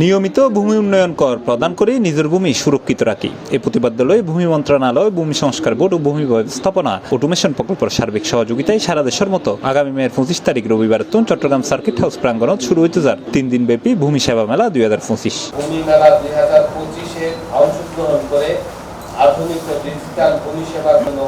নিয়মিত ভূমি উন্নয়ন কর প্রদান করে নিজের ভূমি সুরক্ষিত রাখি এই প্রতিপাদ্য ভূমি মন্ত্রণালয়, ভূমি সংস্কার বোর্ড ও ভূমি ব্যবস্থাপনা অটোমেশন প্রকল্পের সার্বিক সহযোগিতায় সারা দেশের মতো আগামী মের 25 তারিখ রবিবার চট্টগ্রাম সার্কিট হাউস প্রাঙ্গণত শুরু হইতে যার 3 দিন ব্যাপী ভূমি সেবা মেলা 2025। ভূমি মেলা 2025-এ অংশগ্রহণ করে আধুনিক ও ডিজিটাল ভূমি সেবার জন্য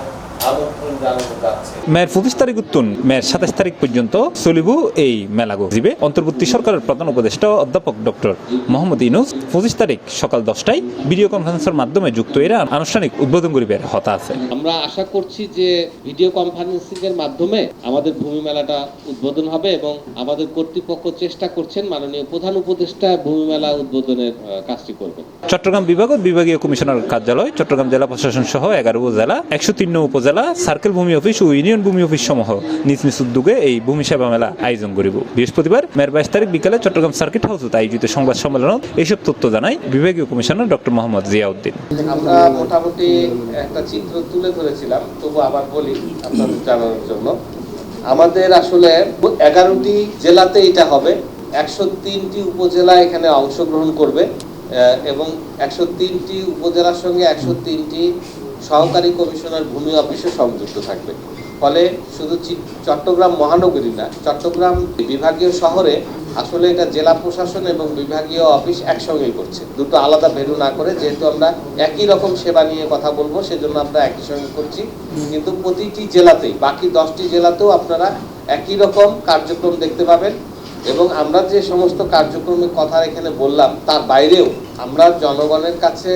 মের 25 তারিখ উত্তন মের 27 তারিখ পর্যন্ত চলিব এই মেলা গজিবে অন্তর্বর্তী সরকারের প্রধান উপদেষ্টা অধ্যাপক ডক্টর মোহাম্মদ ইউনূস 25 তারিখ সকাল 10টায় ভিডিও কনফারেন্সের মাধ্যমে যুক্ত এরা আনুষ্ঠানিক উদ্বোধন করিবার হতা আছে। আমরা আশা করছি যে ভিডিও কনফারেন্সিং এর মাধ্যমে আমাদের ভূমি মেলাটা উদ্বোধন হবে এবং আমাদের কর্তৃপক্ষ চেষ্টা করছেন মাননীয় প্রধান উপদেষ্টা ভূমি মেলা উদ্বোধনের কাজটি করবেন। চট্টগ্রাম বিভাগীয় কমিশনার কার্যালয়, চট্টগ্রাম জেলা প্রশাসন সহ 11 উপজেলা, 103 উপজেলা, সার্কেল ভূমি অফিস ও ইউনিয়ন ভূমি অফিস সমূহ নিজ নিজ উদ্যোগে এই ভূমি সেবা মেলা আয়োজন করিব। বৃহস্পতিবার মের 22 তারিখ বিকালে চট্টগ্রাম সার্কিট হাউসে আয়োজিত সংবাদ সম্মেলনত এইসব তথ্য জানায় বিভাগীয় কমিশনার ডক্টর মোহাম্মদ জিয়াউদ্দিন। আমরা মোটামুটি একটা চিত্র তুলে ধরেছিলাম, তবু আবার বলি আপনাদের জানানোর জন্য। আমাদের আসলে 11টি জেলাতে এটা হবে, 103টি উপজেলা এখানে অংশগ্রহণ করবে এবং 103টি উপজেলার সঙ্গে 103টি সহকারী কমিশনার ভূমি অফিসে সংযুক্ত থাকবে। ফলে শুধু চট্টগ্রাম মহানগরী না, চট্টগ্রাম বিভাগীয় শহরে আসলে এটা জেলা প্রশাসন এবং বিভাগীয় অফিস একসঙ্গেই করছে, দুটো আলাদা ভেন্যু না করে। যেহেতু আমরা একই রকম সেবা নিয়ে কথা বলবো, সেজন্য আমরা একই সঙ্গে করছি। কিন্তু প্রতিটি জেলাতেই, বাকি 10টি জেলাতেও আপনারা একই রকম কার্যক্রম দেখতে পাবেন। এবং আমরা যে সমস্ত কার্যক্রমের কথা এখানে বললাম, তার বাইরেও আমরা জনগণের কাছে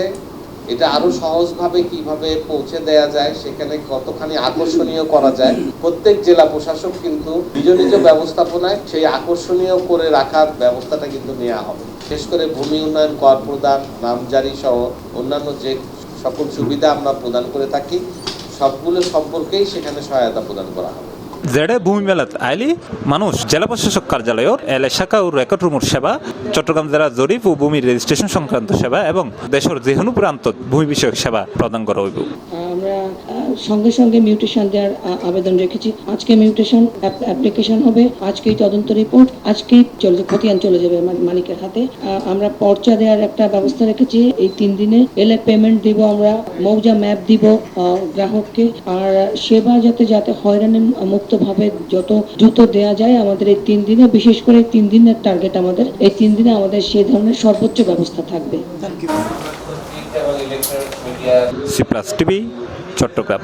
এটা আরো সহজভাবে কিভাবে পৌঁছে দেয়া যায়, সেখানে কতখানি আকর্ষণীয় করা যায়, প্রত্যেক জেলা প্রশাসক কিন্তু নিজ নিজ ব্যবস্থাপনায় সেই আকর্ষণীয় করে রাখার ব্যবস্থাটা কিন্তু নেওয়া হবে। বিশেষ করে ভূমি উন্নয়ন কর প্রদান, নামজারি সহ অন্যান্য যে সকল সুবিধা আমরা প্রদান করে থাকি, সবগুলো সম্পর্কেই সেখানে সহায়তা প্রদান করা হবে। জেডে ভূমি মেলাত আইলি মানুষ জেলা প্রশাসক কার্যালয়ের এল শাখা ও রেকর্ড রুমের সেবা, চট্টগ্রাম জেলা জরিপ ও ভূমি রেজিস্ট্রেশন সংক্রান্ত সেবা এবং দেশের যেকোনো প্রান্তত ভূমি বিষয়ক সেবা প্রদান করা হইব। আমরা সঙ্গে সঙ্গে মিউটেশন দেওয়ার আবেদন রেখেছি। আজকে মিউটেশন অ্যাপ্লিকেশন হবে, আজকেই তদন্ত রিপোর্ট, আজকেই খতিয়ান চলে যাবে মালিকের হাতে। আমরা পর্চা দেওয়ার একটা ব্যবস্থা রেখেছি। এই 3 দিনে এলে পেমেন্ট দিব, আমরা মৌজা ম্যাপ দিব গ্রাহককে। আর সেবা যাতে হয়রানি মুক্তভাবে যত দ্রুত দেওয়া যায়, আমাদের এই 3 দিনে, বিশেষ করে 3 দিনের টার্গেট আমাদের, এই 3 দিনে আমাদের সেই ধরনের সর্বোচ্চ ব্যবস্থা থাকবে। C plus TV, Chittagong.